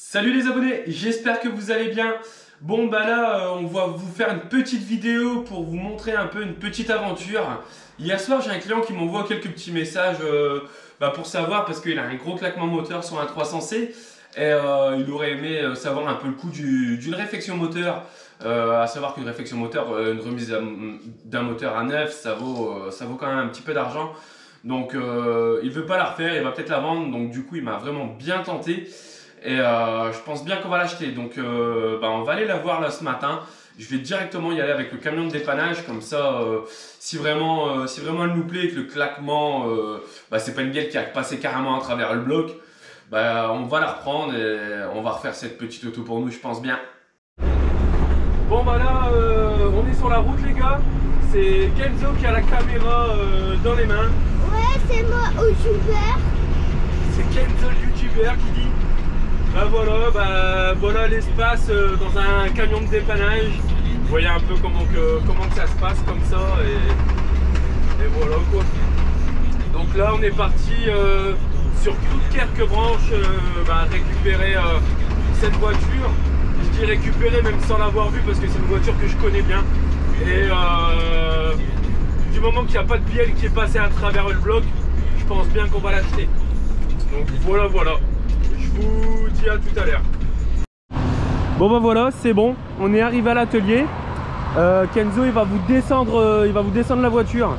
Salut les abonnés, j'espère que vous allez bien. Bon bah là, on va vous faire une petite vidéo pour vous montrer un peu une petite aventure. Hier soir, j'ai un client qui m'envoie quelques petits messages pour savoir, parce qu'il a un gros claquement moteur sur un 300C et il aurait aimé savoir un peu le coût d'une réfection moteur. À savoir qu'une réfection moteur, une remise d'un moteur à neuf, ça vaut quand même un petit peu d'argent. Donc il veut pas la refaire, il va peut-être la vendre, donc du coup il m'a vraiment bien tenté. Et je pense bien qu'on va l'acheter, donc on va aller la voir là ce matin. Je vais directement y aller avec le camion de dépannage, comme ça si vraiment elle nous plaît et que le claquement c'est pas une bielle qui a passé carrément à travers le bloc, on va la reprendre et on va refaire cette petite auto pour nous, je pense bien. Bon bah là on est sur la route les gars, c'est Kenzo qui a la caméra dans les mains. Ouais, c'est moi, youtubeur. C'est Kenzo le youtubeur qui dit. Voilà l'espace dans un camion de dépannage. Vous voyez un peu comment que ça se passe comme ça et voilà quoi. Donc là on est parti sur toute Kerquebranche récupérer cette voiture. Je dis récupérer même sans l'avoir vue parce que c'est une voiture que je connais bien. Et du moment qu'il n'y a pas de bielle qui est passée à travers le bloc, je pense bien qu'on va l'acheter. Donc voilà. Je vous dis à tout à l'heure. Bon bah voilà, c'est bon, on est arrivé à l'atelier. Kenzo il va vous descendre la voiture.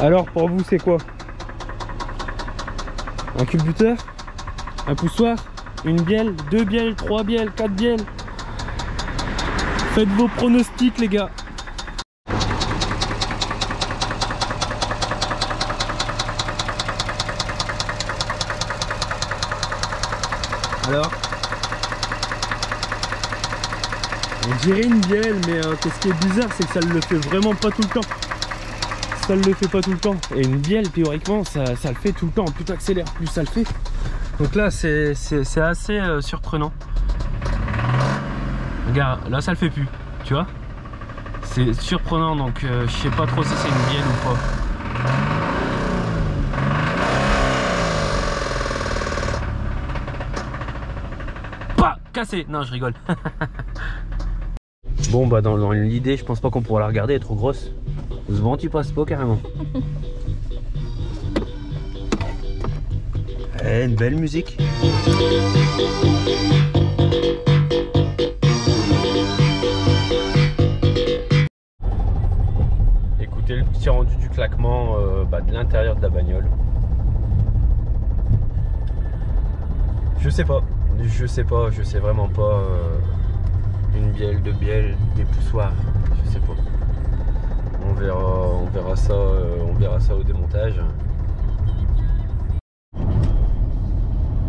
Alors pour vous c'est quoi? Un culbuteur? Un poussoir? Une bielle? Deux bielles? Trois bielles? Quatre bielles? Faites vos pronostics les gars. Alors on dirait une bielle, mais ce qui est bizarre c'est que ça ne le fait vraiment pas tout le temps. Ça ne le fait pas tout le temps. Et une bielle théoriquement ça le fait tout le temps. Plus tu accélères, plus ça le fait. Donc là c'est assez surprenant. Regarde, là ça le fait plus. Tu vois? C'est surprenant, donc je sais pas trop si c'est une bielle ou pas. Pas cassé. Non, je rigole. Bon bah dans l'idée je pense pas qu'on pourra la regarder, elle est trop grosse. Ce vent tu passes pas carrément. Une belle musique. Écoutez le petit rendu du claquement de l'intérieur de la bagnole. Je sais vraiment pas. Une bielle, deux bielles, des poussoirs, je sais pas. On verra ça au démontage.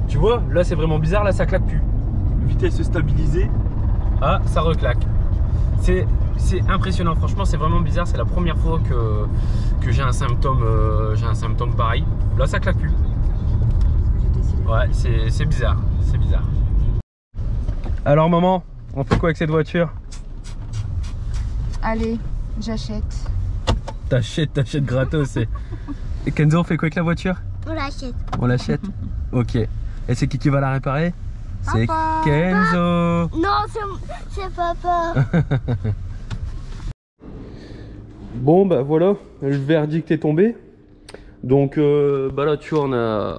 Tu vois, là c'est vraiment bizarre, là ça claque plus. Vitesse stabilisée. Ah, ça reclaque. C'est impressionnant, franchement c'est vraiment bizarre, c'est la première fois que j'ai un symptôme pareil. Là ça claque plus. Ouais, c'est bizarre, Alors maman, on fait quoi avec cette voiture? Allez, j'achète. T'achètes gratos. Et Kenzo, on fait quoi avec la voiture? On l'achète. Ok. Et c'est qui va la réparer? C'est Kenzo. Non, c'est papa. Bon bah voilà, le verdict est tombé. Donc là tu vois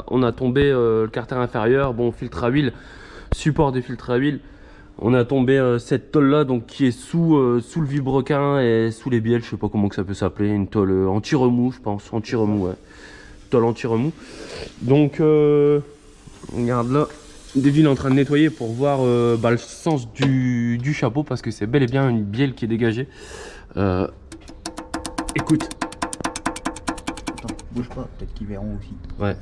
on a tombé le carter inférieur, bon filtre à huile, support des filtres à huile. On a tombé cette tôle là donc qui est sous le vilebrequin et sous les bielles, je sais pas comment que ça peut s'appeler, une tôle anti-remous je pense, anti-remous ouais. Tôle anti-remous. Donc regarde là, Devine est en train de nettoyer pour voir le sens du chapeau parce que c'est bel et bien une bielle qui est dégagée. Écoute. Attends, bouge pas, peut-être qu'ils verront aussi. Ouais.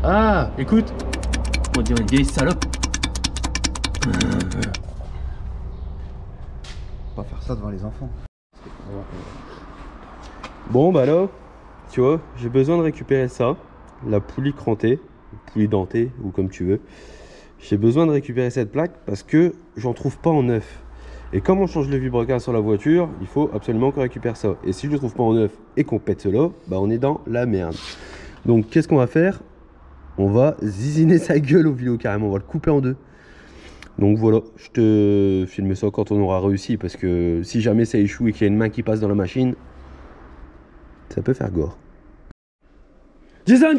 Ah, écoute. On dirait une vieille salope. Pas faire ça devant les enfants. Bon bah là, tu vois, j'ai besoin de récupérer ça, la poulie crantée, poulie dentée ou comme tu veux. J'ai besoin de récupérer cette plaque parce que j'en trouve pas en neuf. Et comme on change le vilebrequin sur la voiture, il faut absolument qu'on récupère ça. Et si je le trouve pas en neuf et qu'on pète cela, bah on est dans la merde. Donc qu'est-ce qu'on va faire? On va ziziner sa gueule au vélo carrément, on va le couper en deux. Donc voilà, je te filme ça quand on aura réussi parce que si jamais ça échoue et qu'il y a une main qui passe dans la machine, ça peut faire gore. Jason,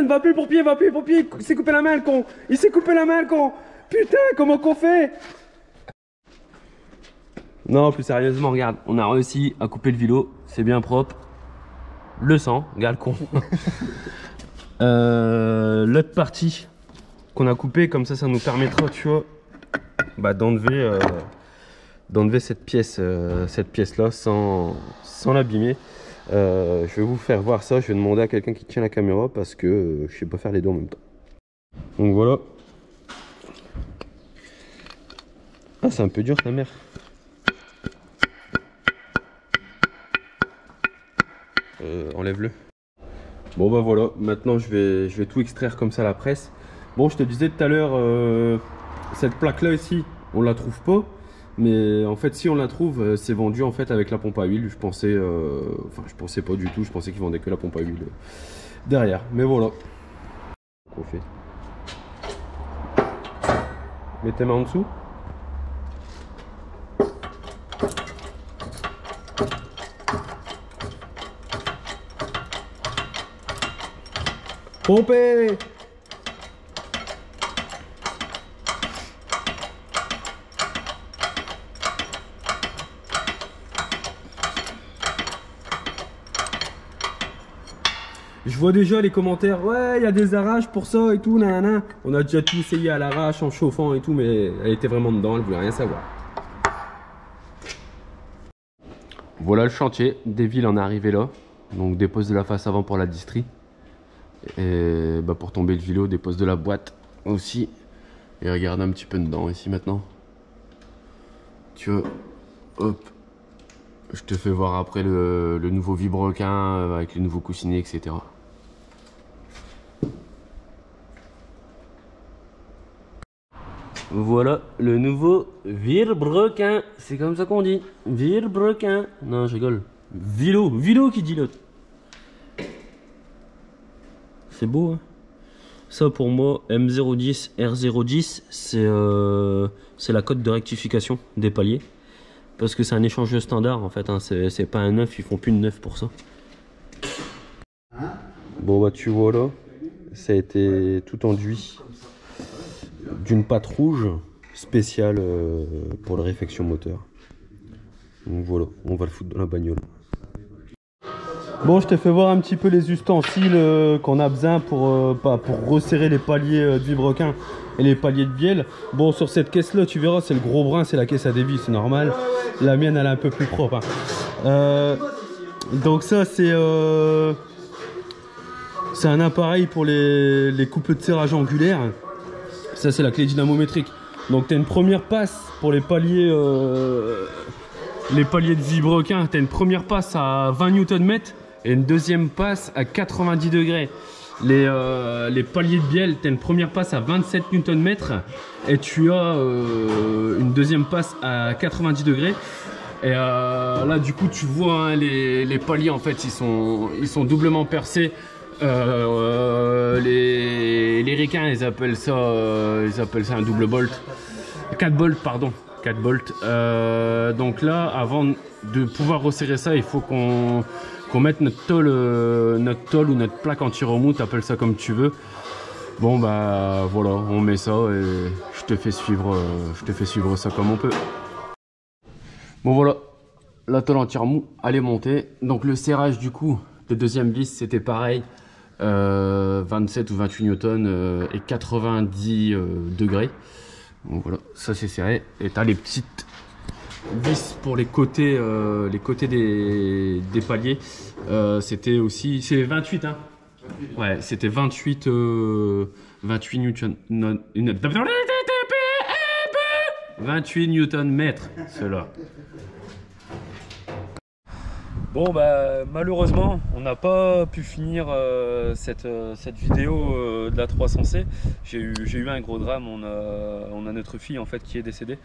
va plus pour pied, il s'est coupé la main le con. Putain, comment qu'on fait? Non, plus sérieusement, regarde, on a réussi à couper le vélo, c'est bien propre. Le sang, regarde le con. L'autre partie qu'on a coupé, comme ça nous permettra, tu vois, bah, d'enlever cette pièce là sans l'abîmer. Je vais vous faire voir ça, je vais demander à quelqu'un qui tient la caméra parce que je sais pas faire les deux en même temps. Donc voilà. Ah, c'est un peu dur ta mère. Enlève-le. Bon bah voilà, maintenant je vais tout extraire comme ça à la presse. Bon, je te disais tout à l'heure, cette plaque là ici, on la trouve pas. Mais en fait si on la trouve, c'est vendu en fait avec la pompe à huile. Je pensais, enfin je pensais pas du tout, je pensais qu'ils vendaient que la pompe à huile derrière. Mais voilà. Qu'on fait. Mets tes mains en dessous. Pomper. Je vois déjà les commentaires, ouais, il y a des arraches pour ça et tout, nanana. On a déjà tout essayé à l'arrache en chauffant et tout, mais elle était vraiment dedans, elle voulait rien savoir. Voilà le chantier, Devil en est arrivé là. Donc dépose de la face avant pour la distrie. Et bah, pour tomber le vélo, dépose de la boîte aussi. Et regarde un petit peu dedans ici maintenant. Tu vois, hop. Je te fais voir après le nouveau vilebrequin avec les nouveaux coussinets, etc. Voilà le nouveau vilebrequin. C'est comme ça qu'on dit. Vilebrequin. Non, je rigole. Vélo qui dit l'autre. C'est beau, hein. Ça pour moi, M010, R010, c'est la cote de rectification des paliers. Parce que c'est un échangeur standard en fait, hein. C'est pas un neuf, ils font plus de neuf pour ça. Bon bah tu vois là, ça a été tout enduit d'une pâte rouge spéciale pour la réfection moteur. Donc voilà, on va le foutre dans la bagnole. Bon, je t'ai fait voir un petit peu les ustensiles qu'on a besoin pour resserrer les paliers de vilebrequin et les paliers de bielle. Bon, sur cette caisse là, tu verras, c'est le gros brin, c'est la caisse à dévis, c'est normal. La mienne, elle est un peu plus propre, hein. Donc ça, c'est un appareil pour les coupes de serrage angulaire. Ça, c'est la clé dynamométrique. Donc tu as une première passe pour les paliers de vilebrequin. Tu as une première passe à 20 Nm et une deuxième passe à 90 degrés. Les paliers de bielle, tu as une première passe à 27 Nm et tu as une deuxième passe à 90 degrés. Et là du coup tu vois, hein, les paliers en fait ils sont doublement percés. Les ricains ils appellent ça un double bolt, 4 bolts pardon, 4 bolts. Donc là, avant de pouvoir resserrer ça, il faut qu'on mette notre tôle ou notre plaque anti-remous, t'appelles ça comme tu veux. Bon bah voilà, on met ça et je te fais suivre ça comme on peut. Bon voilà, la tôle anti-remous elle est montée. Donc le serrage du coup de deuxième vis c'était pareil, 27 ou 28 newtons et 90 degrés. Donc voilà, ça c'est serré. Et t'as les petites vis pour les côtés des paliers. C'était aussi, c'est 28 hein. Ouais, c'était 28 Newton 28 Newton mètres, cela. Bon bah malheureusement on n'a pas pu finir cette vidéo de la 300C. J'ai eu un gros drame, on a notre fille en fait qui est décédée.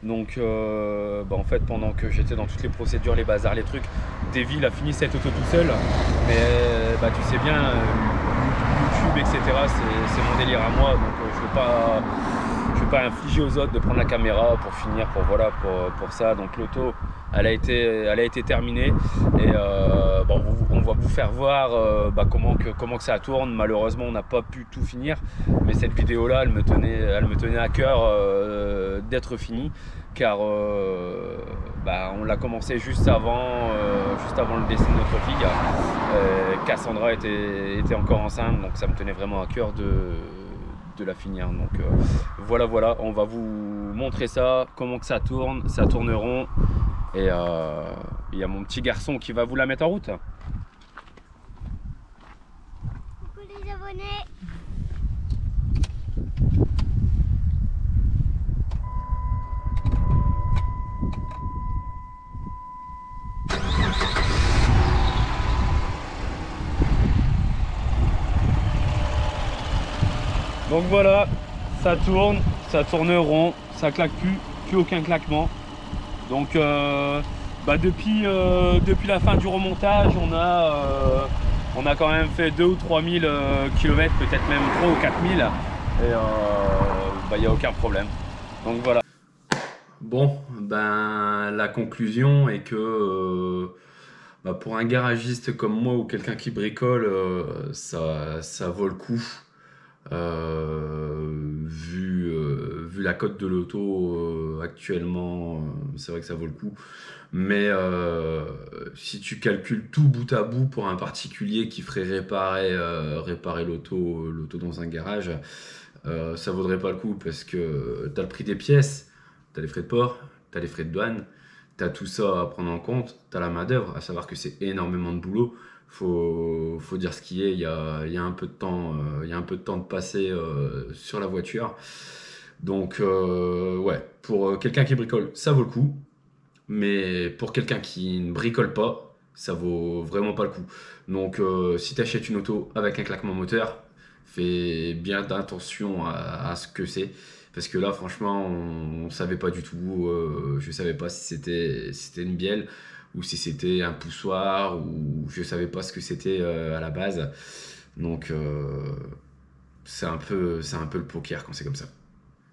Donc en fait pendant que j'étais dans toutes les procédures, les bazars, les trucs, Davy il a fini cette auto tout seul. Mais bah tu sais bien YouTube etc c'est mon délire à moi, donc je veux pas infliger aux autres de prendre la caméra pour finir pour ça. Donc l'auto elle a été terminée et on va vous faire voir comment que ça tourne. Malheureusement on n'a pas pu tout finir, mais cette vidéo là elle me tenait à cœur d'être finie, car on l'a commencé juste avant le décès de notre fille. Cassandra était encore enceinte, donc ça me tenait vraiment à cœur de la finir. Donc voilà, on va vous montrer ça, comment que ça tourne rond. Et il y a mon petit garçon qui va vous la mettre en route. Coucou les abonnés. Donc voilà, ça tourne rond, ça claque plus aucun claquement. Donc depuis la fin du remontage, on a quand même fait 2 ou 3 000 km, peut-être même 3 ou 4 000, et il n'y a aucun problème. Donc voilà. Bon, la conclusion est que pour un garagiste comme moi ou quelqu'un qui bricole, ça vaut le coup. Vu la cote de l'auto actuellement, c'est vrai que ça vaut le coup. Mais si tu calcules tout bout à bout pour un particulier qui ferait réparer l'auto dans un garage, ça vaudrait pas le coup, parce que tu as le prix des pièces, tu as les frais de port, tu as les frais de douane, tu as tout ça à prendre en compte, tu as la main d'œuvre, à savoir que c'est énormément de boulot. Faut dire ce qui est, il y a un peu de temps, de passer sur la voiture. Donc ouais, pour quelqu'un qui bricole, ça vaut le coup. Mais pour quelqu'un qui ne bricole pas, ça vaut vraiment pas le coup. Donc si tu achètes une auto avec un claquement moteur, fais bien attention à ce que c'est. Parce que là, franchement, on savait pas du tout. Je savais pas si c'était une bielle, ou si c'était un poussoir, ou je savais pas ce que c'était à la base. Donc c'est un peu le poker quand c'est comme ça.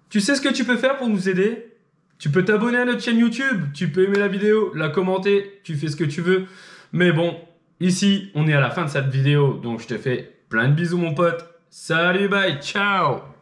Tu sais ce que tu peux faire pour nous aider? Tu peux t'abonner à notre chaîne YouTube, tu peux aimer la vidéo, la commenter, tu fais ce que tu veux. Mais bon, ici, on est à la fin de cette vidéo, donc je te fais plein de bisous mon pote. Salut, bye, ciao!